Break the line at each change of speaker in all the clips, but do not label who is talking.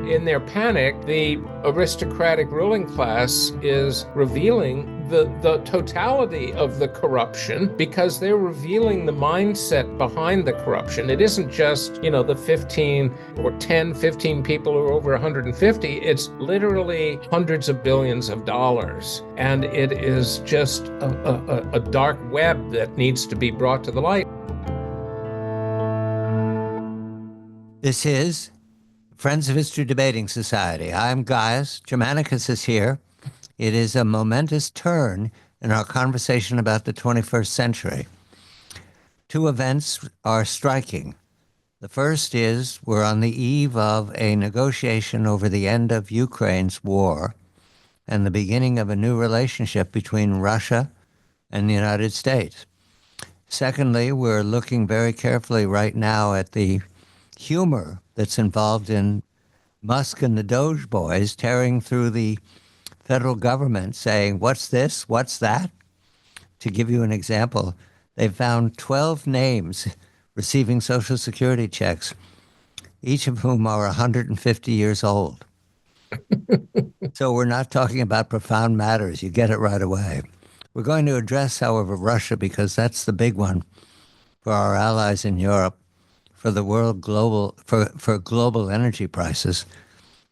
in their panic, the aristocratic ruling class is revealing the totality of the corruption because they're revealing the mindset behind the corruption. It isn't just, the 15 or 10, 15 people who are over 150. It's literally hundreds of billions of dollars. And it is just a dark web that needs to be brought to the light.
This is Friends of History Debating Society. I'm Gaius. Germanicus is here. It is a momentous turn in our conversation about the 21st century. Two events are striking. The first is we're on the eve of a negotiation over the end of Ukraine's war and the beginning of a new relationship between Russia and the United States. Secondly, we're looking very carefully right now at the humor that's involved in Musk and the DOGE boys tearing through the federal government saying, what's this? What's that? To give you an example, they found 12 names receiving Social Security checks, each of whom are 150 years old. So we're not talking about profound matters. You get it right away. We're going to address, however, Russia because that's the big one for our allies in Europe, for the world for global energy prices,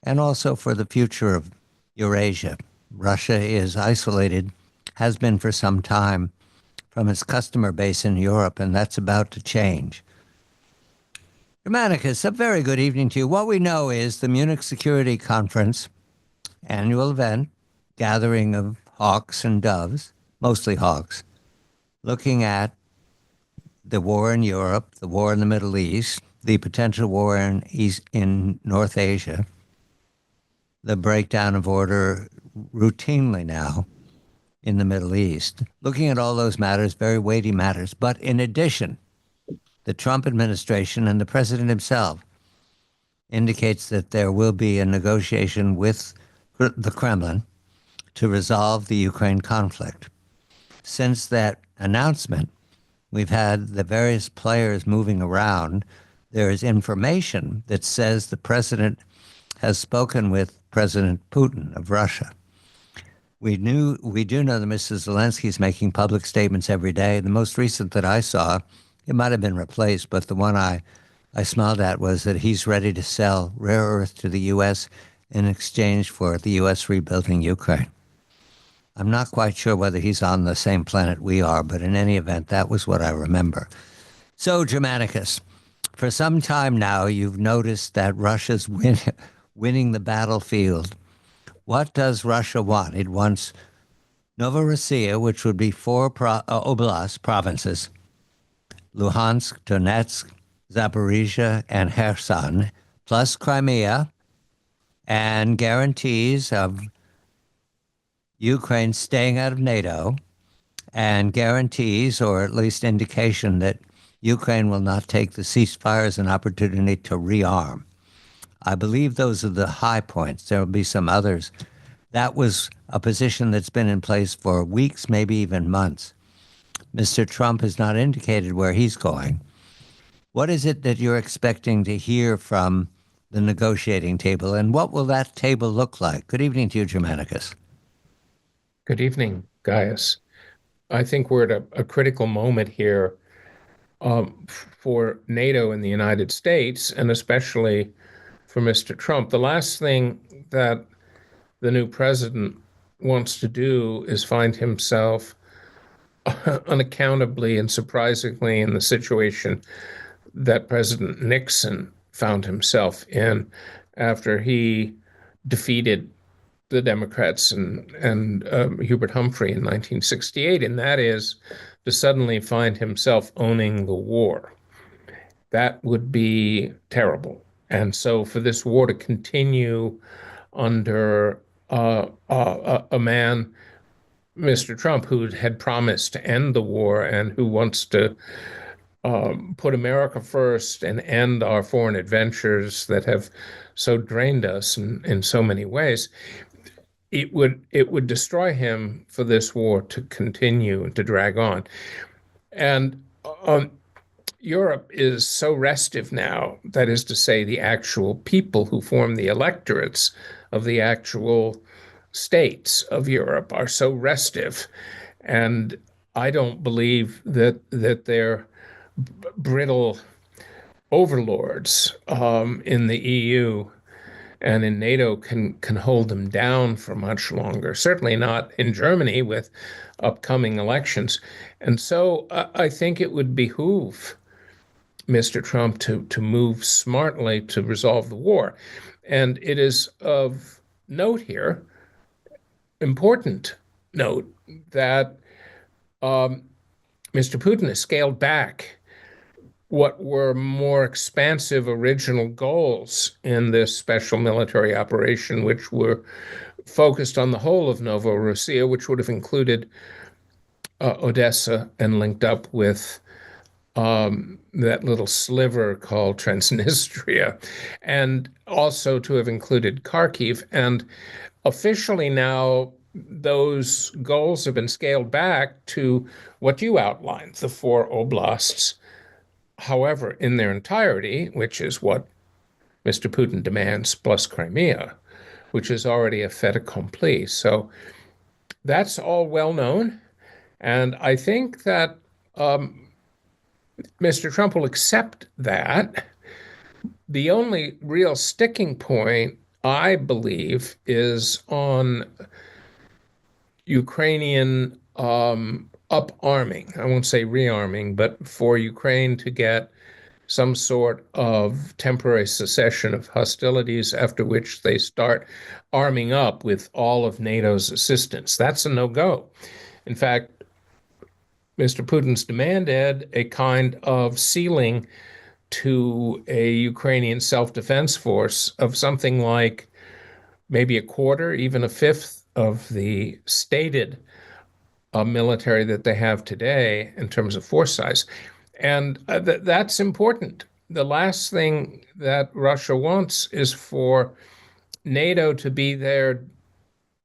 and also for the future of Eurasia. Russia is isolated, has been for some time, from its customer base in Europe, and that's about to change. Germanicus, a very good evening to you. What we know is the Munich Security Conference, annual event, gathering of hawks and doves, mostly hawks, looking at the war in Europe, the war in the Middle East, the potential war in North Asia, the breakdown of order routinely now in the Middle East. Looking at all those matters, very weighty matters. But in addition, the Trump administration and the president himself indicates that there will be a negotiation with the Kremlin to resolve the Ukraine conflict. Since that announcement, we've had the various players moving around. There is information that says the president has spoken with President Putin of Russia. We do know that Mr. Zelensky is making public statements every day. The most recent that I saw, it might have been replaced, but the one I smiled at was that he's ready to sell rare earth to the U.S. in exchange for the U.S. rebuilding Ukraine. I'm not quite sure whether he's on the same planet we are, but in any event, that was what I remember. So, Germanicus, for some time now, you've noticed that Russia's winning the battlefield. What does Russia want? It wants Novorossiya, which would be 4 oblast provinces, Luhansk, Donetsk, Zaporizhia, and Kherson, plus Crimea, and guarantees of Ukraine staying out of NATO, and guarantees, or at least indication, that Ukraine will not take the ceasefire as an opportunity to rearm. I believe those are the high points. There will be some others. That was a position that's been in place for weeks, maybe even months. Mr. Trump has not indicated where he's going. What is it that you're expecting to hear from the negotiating table, and what will that table look like? Good evening to you, Germanicus.
Good evening, Gaius. I think we're at a critical moment here for NATO and the United States, and especially for Mr. Trump. The last thing that the new president wants to do is find himself unaccountably and surprisingly in the situation that President Nixon found himself in after he defeated the Democrats and Hubert Humphrey in 1968, and that is to suddenly find himself owning the war. That would be terrible. And so for this war to continue under a man, Mr. Trump, who had promised to end the war and who wants to put America first and end our foreign adventures that have so drained us in so many ways, it would destroy him for this war to continue and to drag on. And Europe is so restive now, that is to say, the actual people who form the electorates of the actual states of Europe are so restive. And I don't believe that they're brittle overlords in the EU and in NATO can hold them down for much longer. Certainly not in Germany with upcoming elections. And so I think it would behoove Mr. Trump to move smartly to resolve the war. And it is of note here, important note, that Mr. Putin has scaled back what were more expansive original goals in this special military operation, which were focused on the whole of Novorossiya, which would have included Odessa and linked up with that little sliver called Transnistria, and also to have included Kharkiv. And officially now, those goals have been scaled back to what you outlined, the four oblasts. However, in their entirety, which is what Mr. Putin demands, plus Crimea, which is already a fait accompli. So that's all well known. And I think that Mr. Trump will accept that. The only real sticking point, I believe, is on Ukrainian up-arming. I won't say rearming, but for Ukraine to get some sort of temporary cessation of hostilities, after which they start arming up with all of NATO's assistance. That's a no-go. In fact, Mr. Putin's demanded a kind of ceiling to a Ukrainian self-defense force of something like maybe a quarter, even a fifth of the stated military that they have today in terms of force size. And that's important. The last thing that Russia wants is for NATO to be there,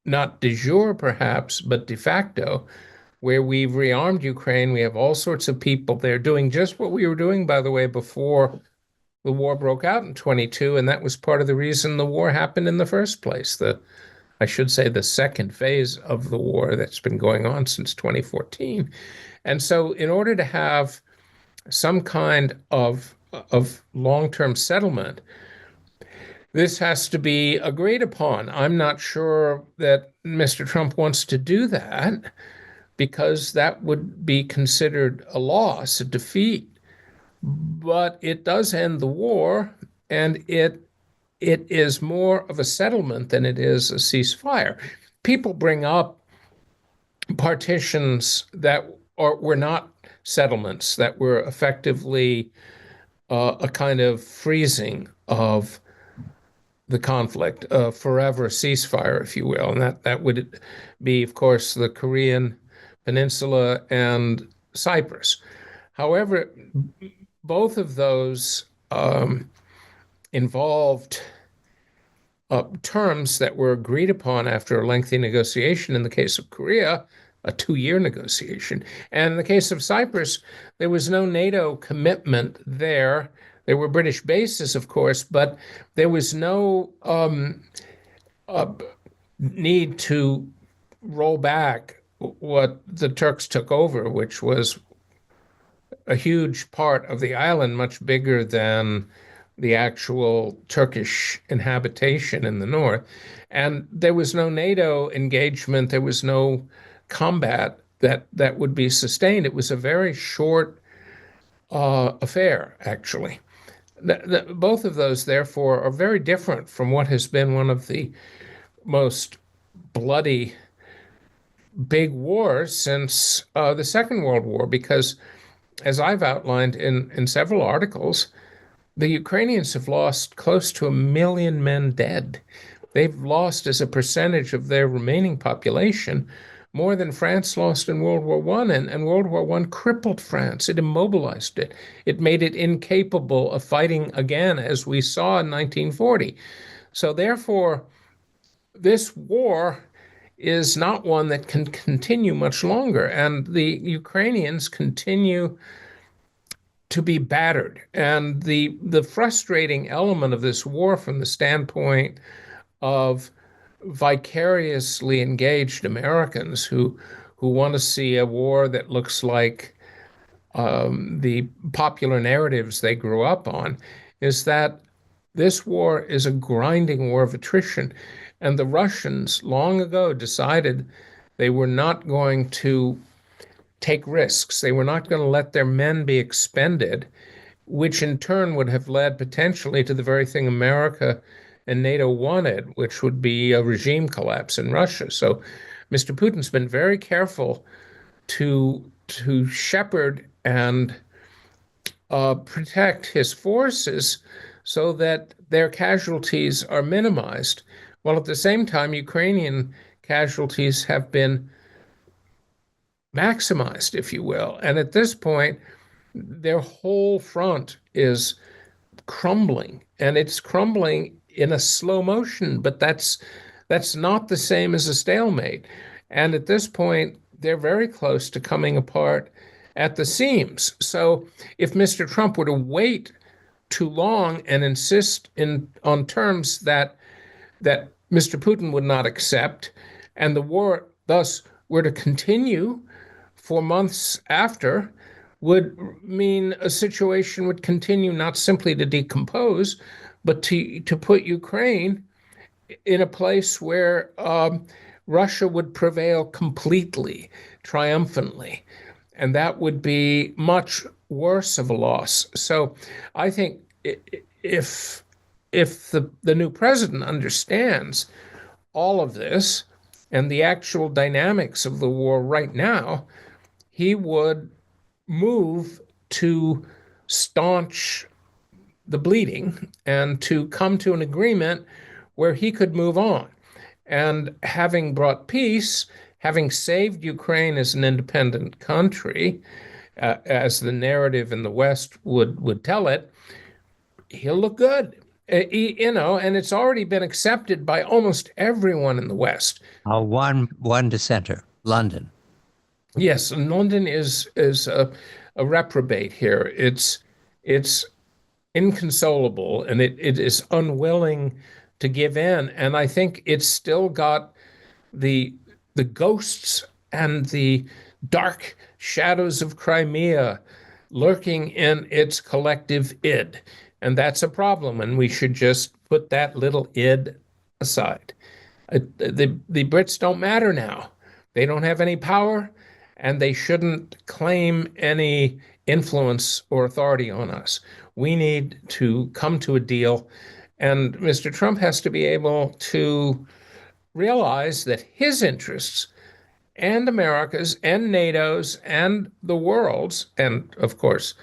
not de jure perhaps, but de facto, where we've rearmed Ukraine. We have all sorts of people there doing just what we were doing, by the way, before the war broke out in 22. And that was part of the reason the war happened in the first place. I should say the second phase of the war that's been going on since 2014. And so in order to have some kind of long-term settlement, this has to be agreed upon. I'm not sure that Mr. Trump wants to do that, because that would be considered a loss, a defeat. But it does end the war, and it is more of a settlement than it is a ceasefire. People bring up partitions that were not settlements, that were effectively a kind of freezing of the conflict, a forever ceasefire, if you will. And that would be, of course, the Korean Peninsula and Cyprus. However, both of those involved terms that were agreed upon after a lengthy negotiation. In the case of Korea, a 2-year negotiation. And in the case of Cyprus, there was no NATO commitment there. There were British bases, of course, but there was no need to roll back what the Turks took over, which was a huge part of the island, much bigger than the actual Turkish inhabitation in the north. And there was no NATO engagement. There was no combat that would be sustained. It was a very short affair, actually. Both of those, therefore, are very different from what has been one of the most bloody big wars since the Second World War, because, as I've outlined in several articles, the Ukrainians have lost close to 1 million men dead. They've lost, as a percentage of their remaining population, more than France lost in World War I. And World War I crippled France. It immobilized it. It made it incapable of fighting again, as we saw in 1940. So therefore, this war is not one that can continue much longer. And the Ukrainians continue to be battered. And the frustrating element of this war from the standpoint of vicariously engaged Americans who want to see a war that looks like the popular narratives they grew up on, is that this war is a grinding war of attrition. And the Russians long ago decided they were not going to take risks. They were not going to let their men be expended, which in turn would have led potentially to the very thing America and NATO wanted, which would be a regime collapse in Russia. So Mr. Putin's been very careful to shepherd and protect his forces so that their casualties are minimized, while at the same time Ukrainian casualties have been maximized, if you will. And at this point, their whole front is crumbling, and it's crumbling in a slow motion, but that's not the same as a stalemate. And at this point, they're very close to coming apart at the seams. So if Mr. Trump were to wait too long and insist on terms that Mr. Putin would not accept, and the war thus were to continue for months after, would mean a situation would continue not simply to decompose, but to put Ukraine in a place where Russia would prevail completely, triumphantly. And that would be much worse of a loss. So I think if the new president understands all of this and the actual dynamics of the war right now, he would move to staunch the bleeding and to come to an agreement where he could move on. And having brought peace, having saved Ukraine as an independent country, as the narrative in the West would tell it, he'll look good. And it's already been accepted by almost everyone in the West.
One dissenter, London.
Yes, and London is a reprobate here. It's inconsolable, and it is unwilling to give in. And I think it's still got the ghosts and the dark shadows of Crimea lurking in its collective id. And that's a problem, and we should just put that little id aside. The Brits don't matter now. They don't have any power, and they shouldn't claim any influence or authority on us. We need to come to a deal, and Mr. Trump has to be able to realize that his interests and America's and NATO's and the world's, and of course,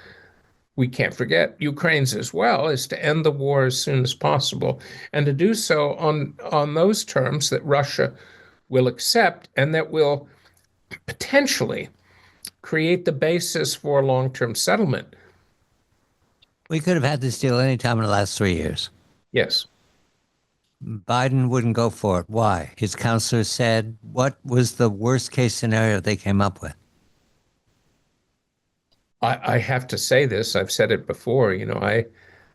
we can't forget Ukraine's as well, is to end the war as soon as possible, and to do so on those terms that Russia will accept and that will potentially create the basis for a long-term settlement.
We could have had this deal any time in the last 3 years.
Yes.
Biden wouldn't go for it. Why? His counselors said, what was the worst case scenario they came up with?
I have to say this. I've said it before. I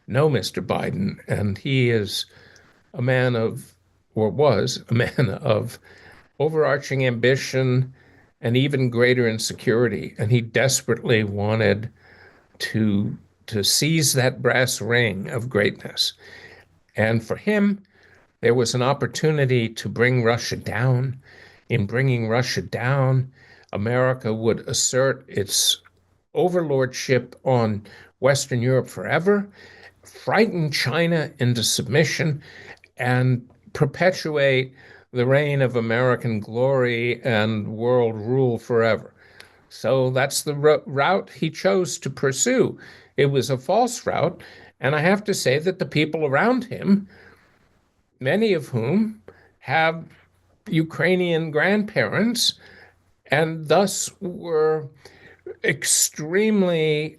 know Mr. Biden, and he is a man of, or was a man of, overarching ambition and even greater insecurity. And he desperately wanted to seize that brass ring of greatness. And for him, there was an opportunity to bring Russia down. In bringing Russia down, America would assert its overlordship on Western Europe forever, frighten China into submission, and perpetuate the reign of American glory and world rule forever. So that's the route he chose to pursue. It was a false route, and I have to say that the people around him, many of whom have Ukrainian grandparents and thus were extremely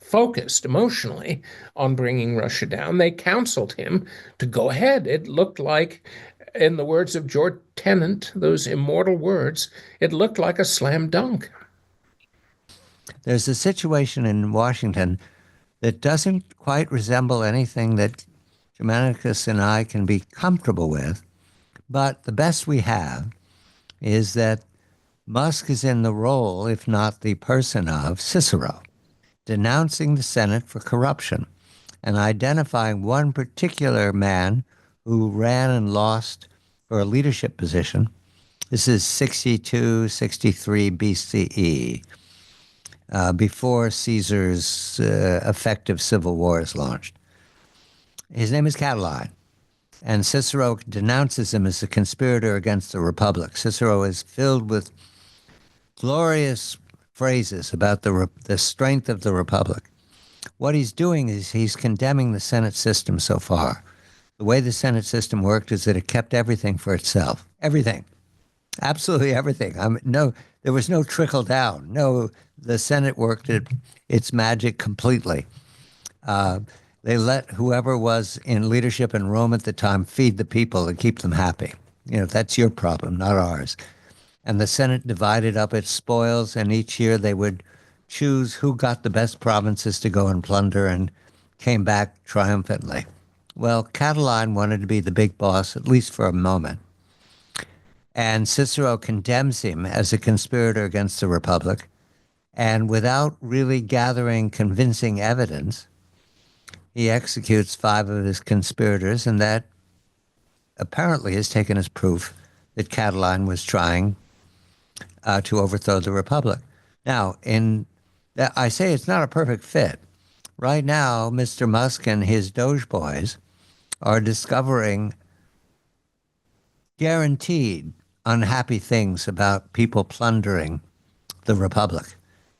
focused emotionally on bringing Russia down, they counseled him to go ahead. It looked like, in the words of George Tennant, those immortal words, it looked like a slam dunk.
There's a situation in Washington that doesn't quite resemble anything that Germanicus and I can be comfortable with, but the best we have is that Musk is in the role, if not the person of Cicero, denouncing the Senate for corruption and identifying one particular man who ran and lost for a leadership position. This is 62, 63 BCE, before Caesar's effective civil war is launched. His name is Catiline, and Cicero denounces him as a conspirator against the Republic. Cicero is filled with glorious phrases about the strength of the Republic. What he's doing is he's condemning the Senate system so far. The way the Senate system worked is that it kept everything for itself. Everything. Absolutely everything. No, there was no trickle down. No, the Senate worked its magic completely. They let whoever was in leadership in Rome at the time feed the people and keep them happy. That's your problem, not ours. And the Senate divided up its spoils, and each year they would choose who got the best provinces to go and plunder and came back triumphantly. Well, Catiline wanted to be the big boss, at least for a moment. And Cicero condemns him as a conspirator against the Republic. And without really gathering convincing evidence, he executes 5 of his conspirators, and that apparently is taken as proof that Catiline was trying to overthrow the Republic. Now, I say it's not a perfect fit. Right now, Mr. Musk and his Doge boys are discovering guaranteed unhappy things about people plundering the Republic.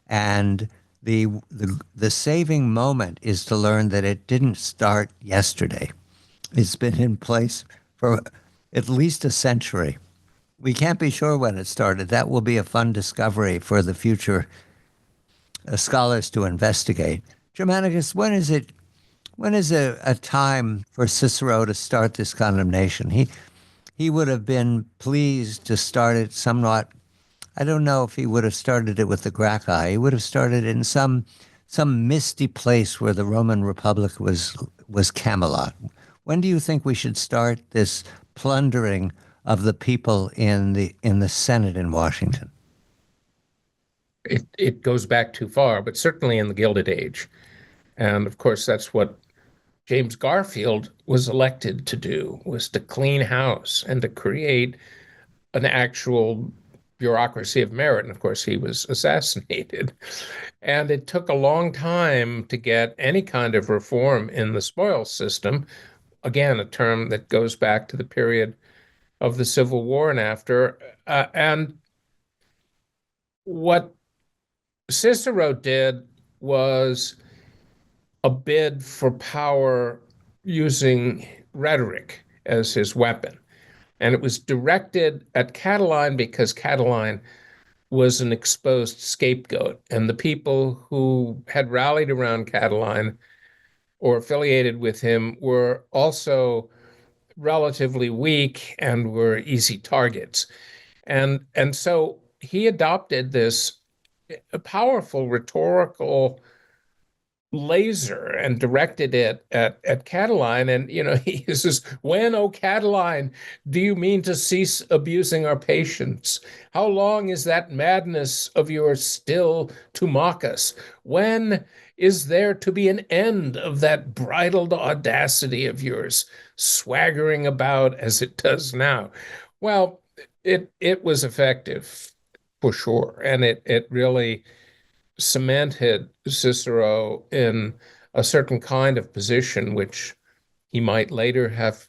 And the saving moment is to learn that it didn't start yesterday. It's been in place for at least a century. We can't be sure when it started. That will be a fun discovery for the future scholars to investigate. Germanicus, when is a time for Cicero to start this condemnation? He would have been pleased to start it somewhat. I don't know if he would have started it with the Gracchi. He would have started in some misty place where the Roman Republic was Camelot. When do you think we should start this plundering of the people in the Senate in Washington?
It goes back too far, but certainly in the Gilded Age. And of course, that's what James Garfield was elected to do, was to clean house and to create an actual bureaucracy of merit. And of course, he was assassinated. And it took a long time to get any kind of reform in the spoils system. Again, a term that goes back to the period of the Civil War and after. And what Cicero did was a bid for power using rhetoric as his weapon. And it was directed at Catiline because Catiline was an exposed scapegoat. And the people who had rallied around Catiline or affiliated with him were also relatively weak and were easy targets. And so he adopted this powerful rhetorical laser and directed it at Catiline. And, he says, when, oh Catiline, do you mean to cease abusing our patience? How long is that madness of yours still to mock us? When is there to be an end of that bridled audacity of yours, swaggering about as it does now? Well, it was effective for sure. And it really cemented Cicero in a certain kind of position, which he might later have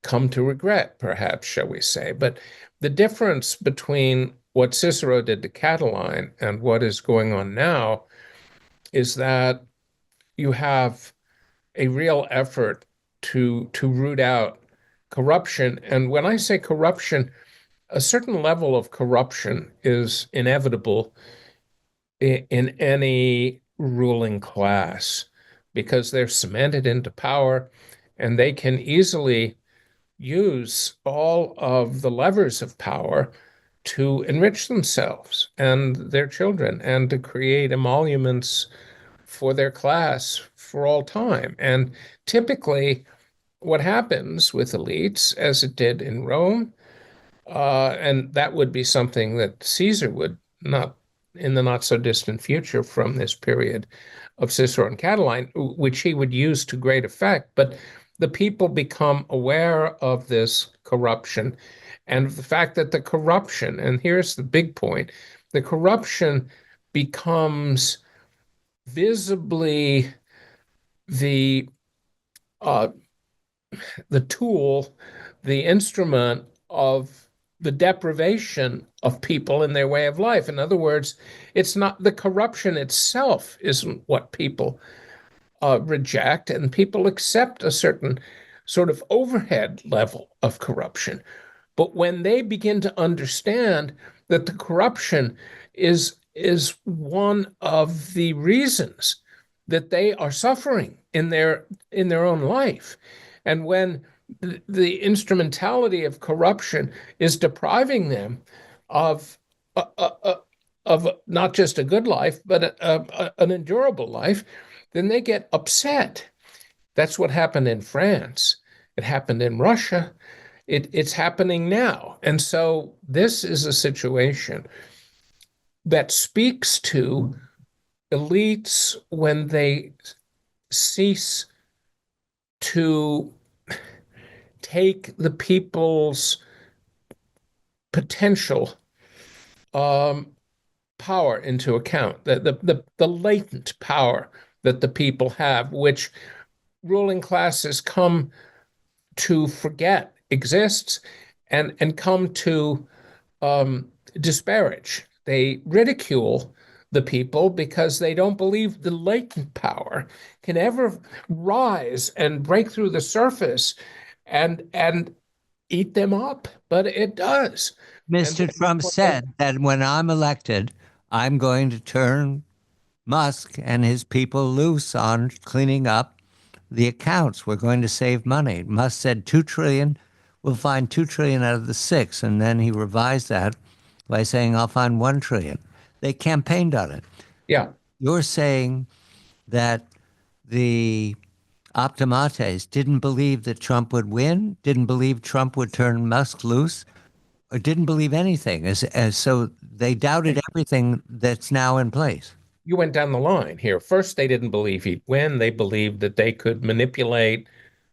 come to regret, perhaps, shall we say. But the difference between what Cicero did to Catiline and what is going on now is that you have a real effort to root out corruption. And when I say corruption, a certain level of corruption is inevitable in any ruling class because they're cemented into power and they can easily use all of the levers of power to enrich themselves and their children and to create emoluments for their class for all time. And typically, what happens with elites, as it did in Rome, and that would be something that Caesar would not, in the not so distant future from this period of Cicero and Catiline, which he would use to great effect. But the people become aware of this corruption and the fact that the corruption, and here's the big point, the corruption becomes visibly the uh, the tool, the instrument of the deprivation of people in their way of life. In other words, it's not the corruption itself isn't what people reject, and people accept a certain sort of overhead level of corruption. But when they begin to understand that the corruption is one of the reasons that they are suffering in their own life, and when the instrumentality of corruption is depriving them of of not just a good life, but an endurable life, then they get upset. That's what happened in France. It happened in Russia. It's happening now. And so this is a situation that speaks to elites when they cease to take the people's potential power into account, the latent power that the people have, which ruling classes come to forget exists and come to disparage. They ridicule the people because they don't believe the latent power can ever rise and break through the surface and eat them up, but it does.
Mr. Trump said that when I'm elected, I'm going to turn Musk and his people loose on cleaning up the accounts. We're going to save money. Musk said 2 trillion. We'll find 2 trillion out of the 6. And then he revised that by saying, I'll find 1 trillion. They campaigned on it.
Yeah.
You're saying that the optimates didn't believe that Trump would win, didn't believe Trump would turn Musk loose, or didn't believe anything. So they doubted everything that's now in place.
You went down the line here. First, they didn't believe he'd win. They believed that they could manipulate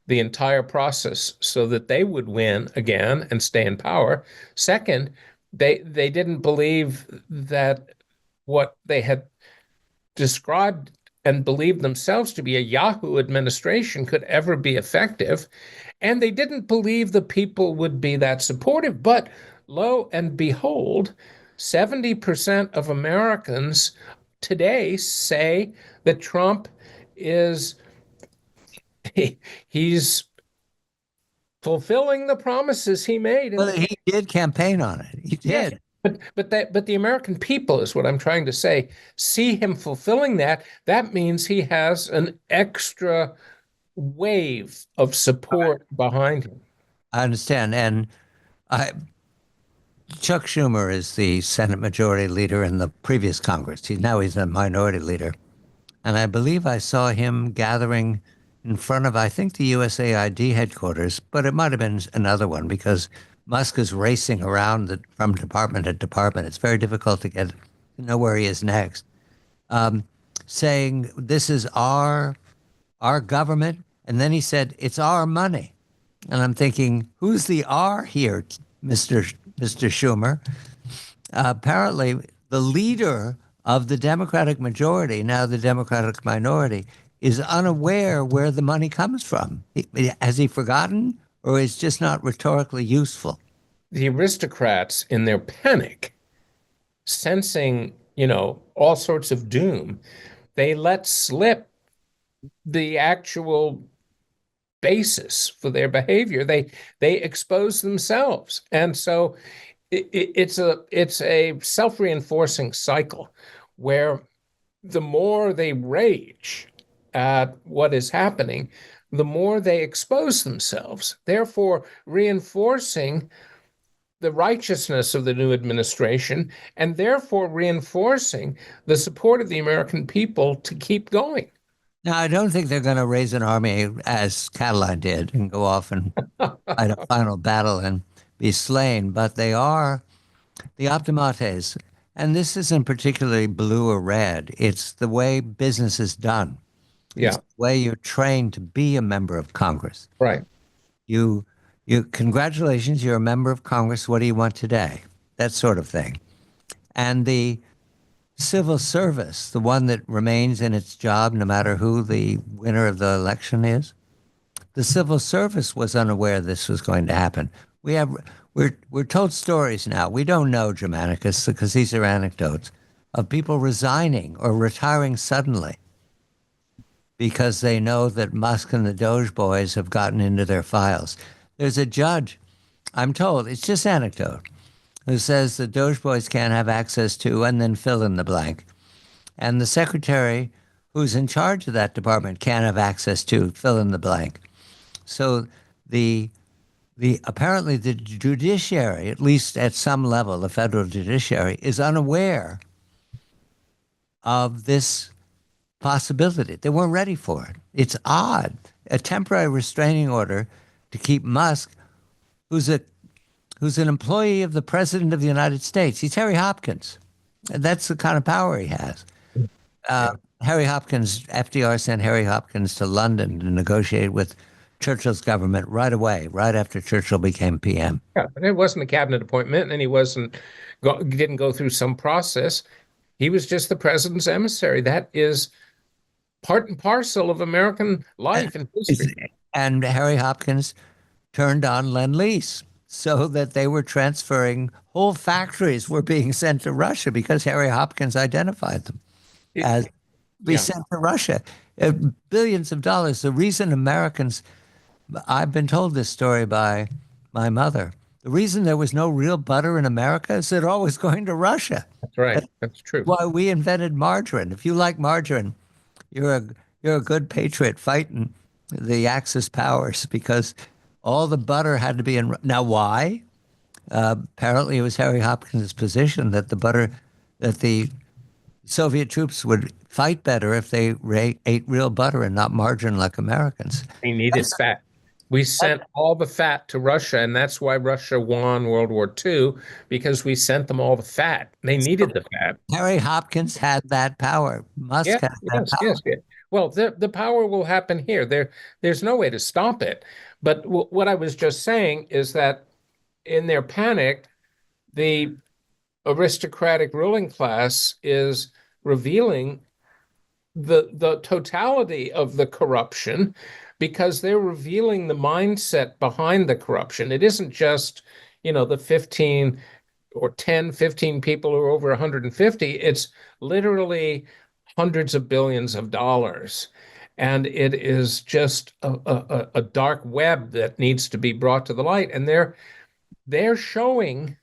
the entire process so that they would win again and stay in power. Second, they didn't believe that what they had described and believed themselves to be a Yahoo administration could ever be effective. And they didn't believe the people would be that supportive. But lo and behold, 70% of Americans today say that Trump is he's fulfilling the promises he made.
Well, he did campaign on it. He
Yes,
did.
but the American people is what I'm trying to say. See him fulfilling that. That means he has an extra wave of support behind him.
I understand. And I, Chuck Schumer is the Senate Majority Leader in the previous Congress. He's a minority leader. And I believe I saw him gathering in front of, I think, the USAID headquarters, but it might have been another one because Musk is racing around from department to department. It's very difficult to know where he is next. Saying this is our government, and then he said it's our money, and I'm thinking, who's the R here, Mister Schumer? Apparently, the leader of the Democratic majority, now the Democratic minority, is unaware where the money comes from. Has he forgotten, or is just not rhetorically useful?
The aristocrats, in their panic, sensing, all sorts of doom, they let slip the actual basis for their behavior. They expose themselves, and so it's a self-reinforcing cycle where the more they rage at what is happening, the more they expose themselves, therefore reinforcing the righteousness of the new administration and therefore reinforcing the support of the American people to keep going.
Now, I don't think they're going to raise an army as Catalan did and go off and fight a final battle and be slain, but they are the optimates. And this isn't particularly blue or red. It's the way business is done.
Yeah.
It's the way you're trained to be a member of Congress.
Right.
You, congratulations, you're a member of Congress. What do you want today? That sort of thing. And the civil service, the one that remains in its job no matter who the winner of the election is, the civil service was unaware this was going to happen. We're told stories now. We don't know, Germanicus, because these are anecdotes of people resigning or retiring suddenly because they know that Musk and the DOGE boys have gotten into their files. There's a judge, I'm told, it's just anecdote, who says the DOGE boys can't have access to, and then fill in the blank. And the secretary who's in charge of that department can't have access to, fill in the blank. So apparently the judiciary, at least at some level, the federal judiciary, is unaware of this possibility. They weren't ready for it. It's odd. A temporary restraining order to keep Musk, who's an employee of the President of the United States. He's Harry Hopkins. That's the kind of power he has. Harry Hopkins, FDR sent Harry Hopkins to London to negotiate with Churchill's government right away, right after Churchill became PM.
Yeah, but it wasn't a cabinet appointment, and he didn't go through some process. He was just the president's emissary. That is part and parcel of American life and history.
And Harry Hopkins turned on Lend-Lease so that they were transferring, whole factories were being sent to Russia because Harry Hopkins identified them as sent to Russia. Billions of dollars. The reason Americans, I've been told this story by my mother, the reason there was no real butter in America is it all was going to Russia.
That's right. That's true.
Why we invented margarine. If you like margarine, you're a good patriot fighting the Axis powers because all the butter had to be in. Now, why? Apparently, it was Harry Hopkins' position that the Soviet troops would fight better if they ate real butter and not margarine like Americans.
They needed fat. We sent all the fat to Russia, and that's why Russia won World War II, because we sent them all the fat. They needed the fat.
Harry Hopkins had that power. Musk had that power.
Yes. Well, the power will happen here. There's no way to stop it. But what I was just saying is that in their panic, the aristocratic ruling class is revealing the totality of the corruption because they're revealing the mindset behind the corruption. It isn't just, the 15 or 10, 15 people who are over 150. It's literally hundreds of billions of dollars. And it is just a dark web that needs to be brought to the light. And they're showing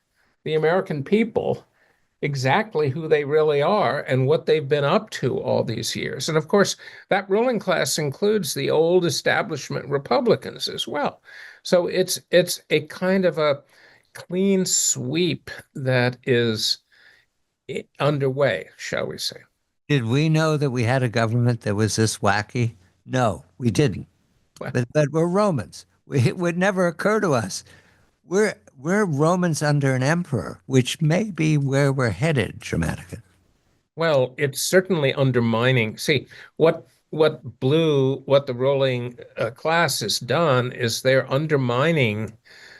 the American people exactly who they really are and what they've been up to all these years. And of course, that ruling class includes the old establishment Republicans as well. So it's a kind of a clean sweep that is underway, shall we say.
Did we know that we had a government that was this wacky? No, we didn't. But we're Romans. It would never occur to us. We're Romans under an emperor, which may be where we're headed, Germanicus.
Well, it's certainly undermining. See, what the ruling class has done is they're undermining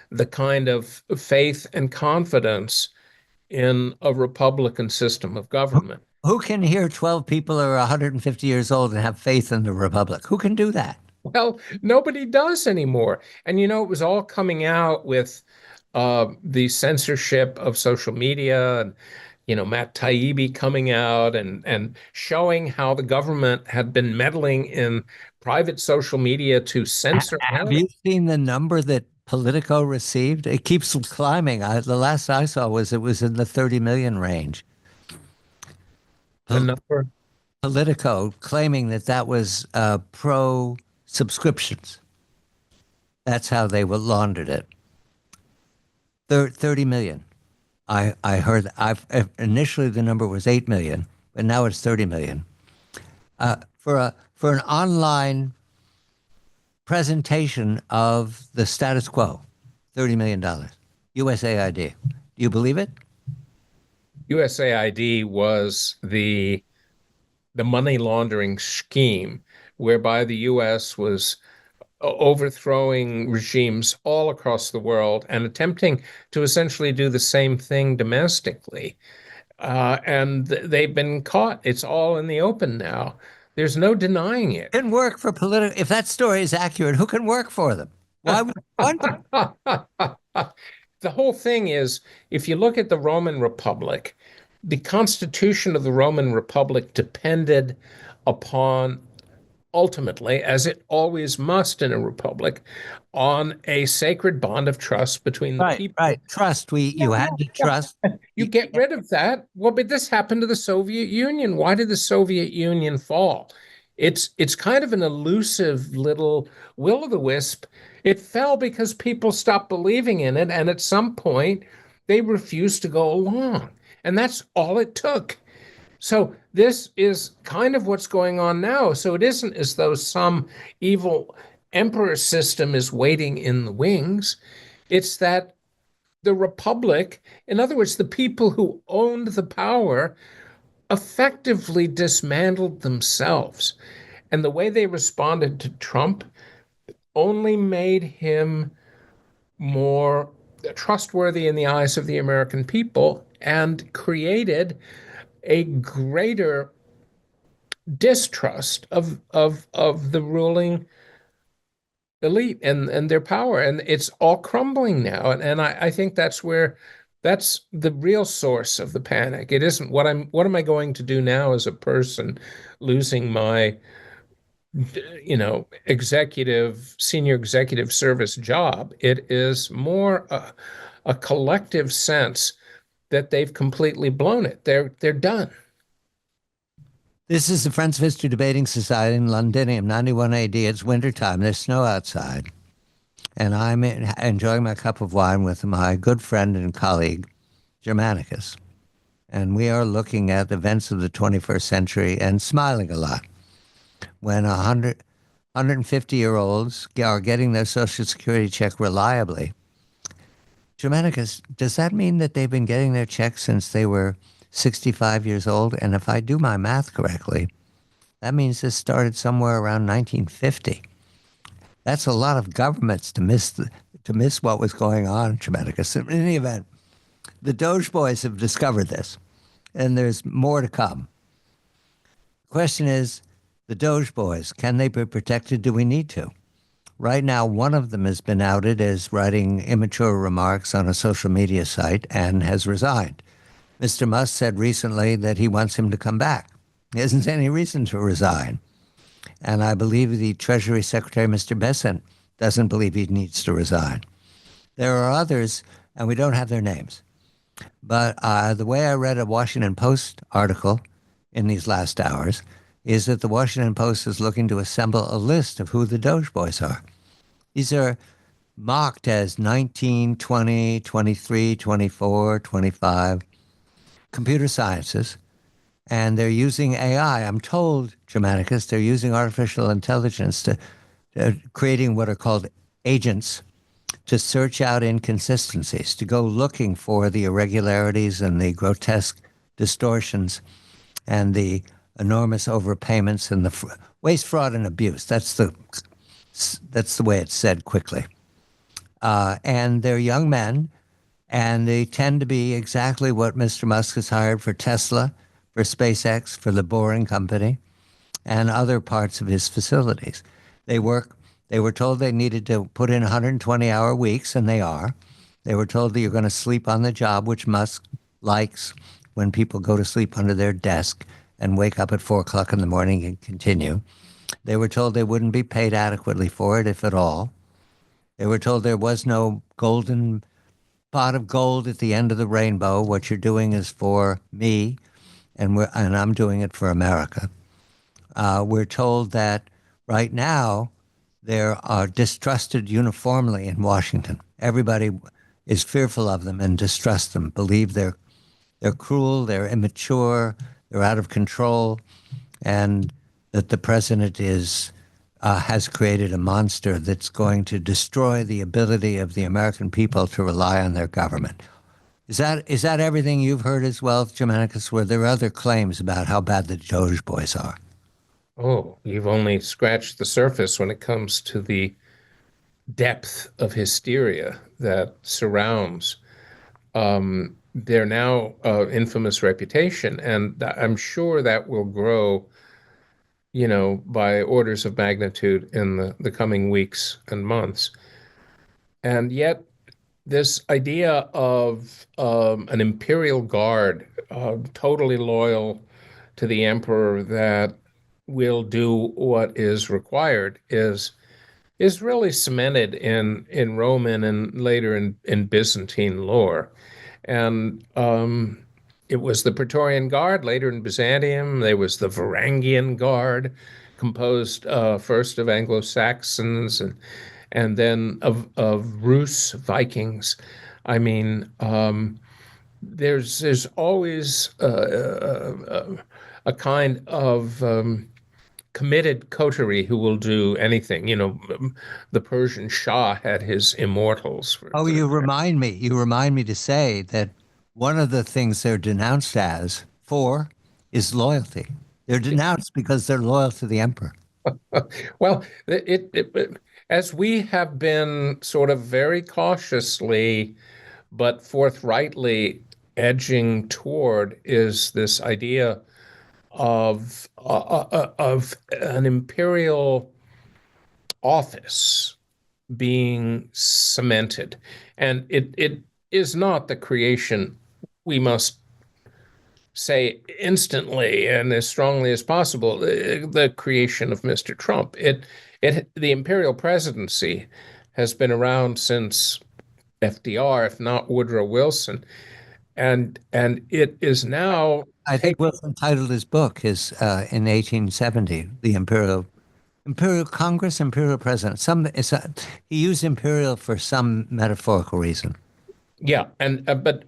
the kind of faith and confidence in a republican system of government.
Who can hear 12 people are 150 years old and have faith in the republic? Who can do that?
Well, nobody does anymore. And it was all coming out with the censorship of social media and, Matt Taibbi coming out and showing how the government had been meddling in private social media to censor.
Have you seen the number that Politico received? It keeps climbing. The last I saw it was in the 30 million range.
The number?
Politico claiming that was pro subscriptions. That's how they laundered it. 30 million. I heard initially the number was 8 million, but now it's 30 million. For an online presentation of the status quo, $30 million. USAID. Do you believe it?
USAID was the money laundering scheme whereby the US was overthrowing regimes all across the world and attempting to essentially do the same thing domestically. And they've been caught. It's all in the open now. There's no denying it.
Can work for political. If that story is accurate, who can work for them? Why would one?
The whole thing is, if you look at the Roman Republic, the constitution of the Roman Republic depended upon, ultimately, as it always must in a republic, on a sacred bond of trust between the people.
Right. Trust. You had to trust.
You get rid of that. Well, but this happened to the Soviet Union. Why did the Soviet Union fall? It's kind of an elusive little will-o'-the-wisp. It fell because people stopped believing in it, and at some point they refused to go along. And that's all it took. So this is kind of what's going on now. So it isn't as though some evil emperor system is waiting in the wings. It's that the republic, in other words, the people who owned the power, effectively dismantled themselves. And the way they responded to Trump only made him more trustworthy in the eyes of the American people and created a greater distrust of the ruling elite and their power. And it's all crumbling now. And I think that's the real source of the panic. It isn't what am I going to do now as a person losing my senior executive service job. It is more a collective sense that they've completely blown it. They're done.
This is the Friends of History Debating Society in Londinium, 91 AD. It's wintertime. There's snow outside. And I'm enjoying my cup of wine with my good friend and colleague, Germanicus. And we are looking at events of the 21st century and smiling a lot. When 150-year-olds are getting their Social Security check reliably. Germanicus, does that mean that they've been getting their checks since they were 65 years old? And if I do my math correctly, that means this started somewhere around 1950. That's a lot of governments to miss what was going on, Germanicus. In any event, the DOGE boys have discovered this, and there's more to come. The question is, the DOGE boys, can they be protected? Do we need to? Right now, one of them has been outed as writing immature remarks on a social media site and has resigned. Mr. Musk said recently that he wants him to come back. He hasn't any reason to resign. And I believe the Treasury Secretary, Mr. Besant, doesn't believe he needs to resign. There are others, and we don't have their names. But the way I read a Washington Post article in these last hours is that the Washington Post is looking to assemble a list of who the DOGE boys are. These are mocked as 19, 20, 23, 24, 25 computer sciences, and they're using AI. I'm told, Germanicus, they're using artificial intelligence to creating what are called agents to search out inconsistencies, to go looking for the irregularities and the grotesque distortions and the enormous overpayments and the waste, fraud, and abuse. That's the way it's said quickly. And they're young men, and they tend to be exactly what Mr. Musk has hired for Tesla, for SpaceX, for the Boring Company, and other parts of his facilities. They were told they needed to put in 120-hour weeks, and they are. They were told that you're going to sleep on the job, which Musk likes when people go to sleep under their desk and wake up at 4 o'clock in the morning and continue. They were told they wouldn't be paid adequately for it, if at all. They were told there was no golden pot of gold at the end of the rainbow. What you're doing is for me, and I'm doing it for America. We're told that right now there are distrusted uniformly in Washington. Everybody is fearful of them and distrusts them, believe they're cruel, they're immature, they're out of control, and that the president is has created a monster that's going to destroy the ability of the American people to rely on their government. Is that everything you've heard as well, Germanicus? Were there other claims about how bad the Doge boys are?
Oh, you've only scratched the surface when it comes to the depth of hysteria that surrounds their now infamous reputation. And I'm sure that will grow, by orders of magnitude in the coming weeks and months. And yet, this idea of an imperial guard, totally loyal to the emperor, that will do what is required, is really cemented in Roman and later in Byzantine lore. And it was the Praetorian Guard, later in Byzantium. There was the Varangian Guard, composed first of Anglo-Saxons and then of Rus Vikings. I mean, there's always a kind of committed coterie who will do anything. The Persian Shah had his immortals.
Oh, you remind me to say that one of the things they're denounced as for is loyalty. They're denounced because they're loyal to the emperor.
Well, as we have been sort of very cautiously but forthrightly edging toward, is this idea of an imperial office being cemented. And it is not the creation, we must say instantly and as strongly as possible, the creation of Mr. Trump. The imperial presidency has been around since FDR, if not Woodrow Wilson, and it is now.
I think Wilson titled his book in 1870, the Imperial Congress, Imperial President. He used imperial for some metaphorical reason.
Yeah, and but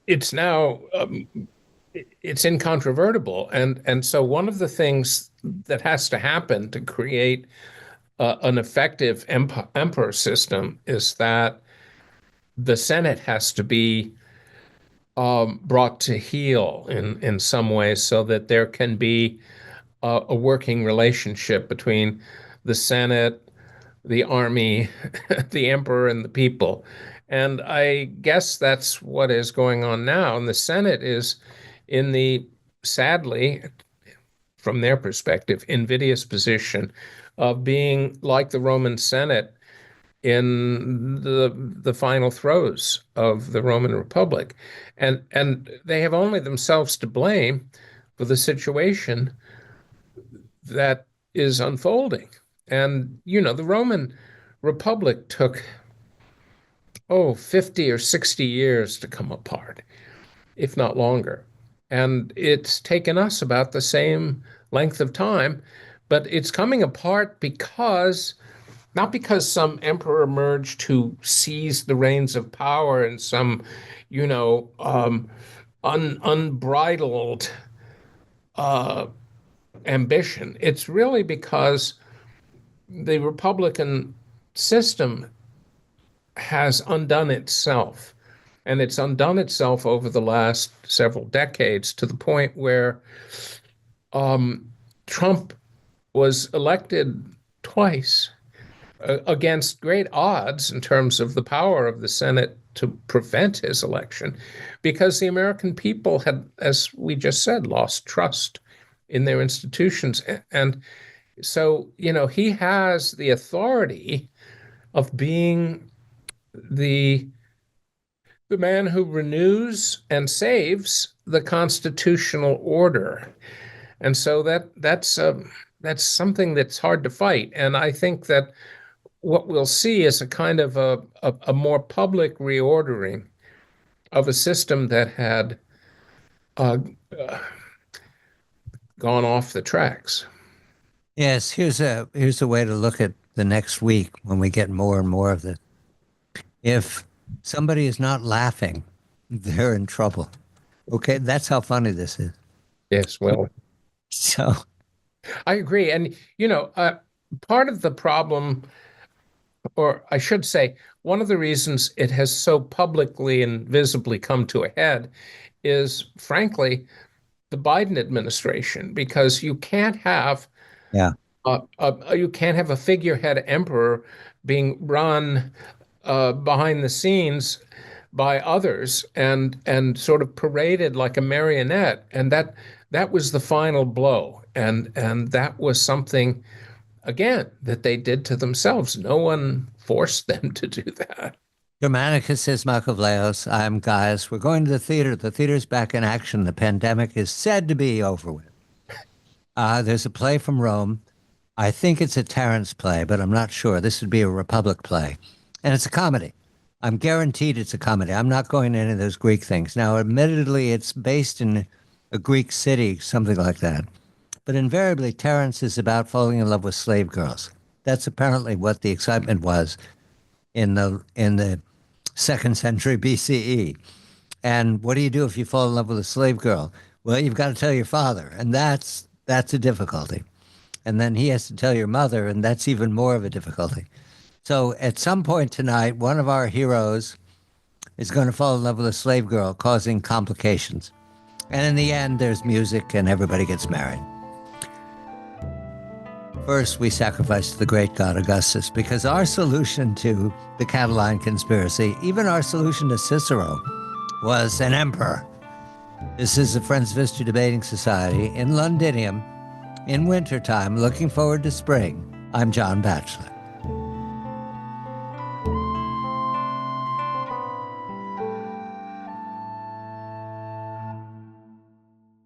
it's now it's incontrovertible, and so one of the things that has to happen to create an effective emperor system is that the Senate has to be brought to heel in some ways, so that there can be a working relationship between the Senate, the army, the emperor, and the people. And I guess that's what is going on now. And the Senate is in the, sadly, from their perspective, invidious position of being like the Roman Senate in the final throes of the Roman Republic. And they have only themselves to blame for the situation that is unfolding. And, the Roman Republic took, 50 or 60 years to come apart, if not longer. And it's taken us about the same length of time, but it's coming apart not because some emperor emerged to seize the reins of power and some, unbridled ambition. It's really because the Republican system has undone itself. And it's undone itself over the last several decades, to the point where Trump was elected twice against great odds in terms of the power of the Senate to prevent his election, because the American people had, as we just said, lost trust in their institutions. And so, he has the authority of being the man who renews and saves the constitutional order. And so that's something that's hard to fight. And I think that what we'll see is a kind of a more public reordering of a system that had gone off the tracks.
Yes, here's a way to look at the next week when we get more and more of this. If somebody is not laughing, they're in trouble. Okay, that's how funny this is.
Yes, well,
So,
I agree. And, part of the problem, or I should say, one of the reasons it has so publicly and visibly come to a head is, frankly, the Biden administration, because
yeah,
you can't have a figurehead emperor being run behind the scenes by others and sort of paraded like a marionette, and that was the final blow, and that was something again that they did to themselves. No one forced them to do that.
Germanicus is Michael Vlahos. I'm Gaius. We're going to the theater. The theater's back in action. The pandemic is said to be over with. There's a play from Rome. I think it's a Terence play, but I'm not sure. This would be a Republic play. And it's a comedy. I'm guaranteed it's a comedy. I'm not going to any of those Greek things. Now, admittedly, it's based in a Greek city, something like that. But invariably, Terence is about falling in love with slave girls. That's apparently what the excitement was in the second century BCE. And what do you do if you fall in love with a slave girl? Well, you've got to tell your father, and that's a difficulty. And then he has to tell your mother, and that's even more of a difficulty. So at some point tonight, one of our heroes is going to fall in love with a slave girl, causing complications. And in the end, there's music and everybody gets married. First, we sacrifice to the great god Augustus, because our solution to the Catalan conspiracy, even our solution to Cicero, was an emperor. This is the Friends of History Debating Society in Londinium in wintertime, looking forward to spring. I'm John Batchelor.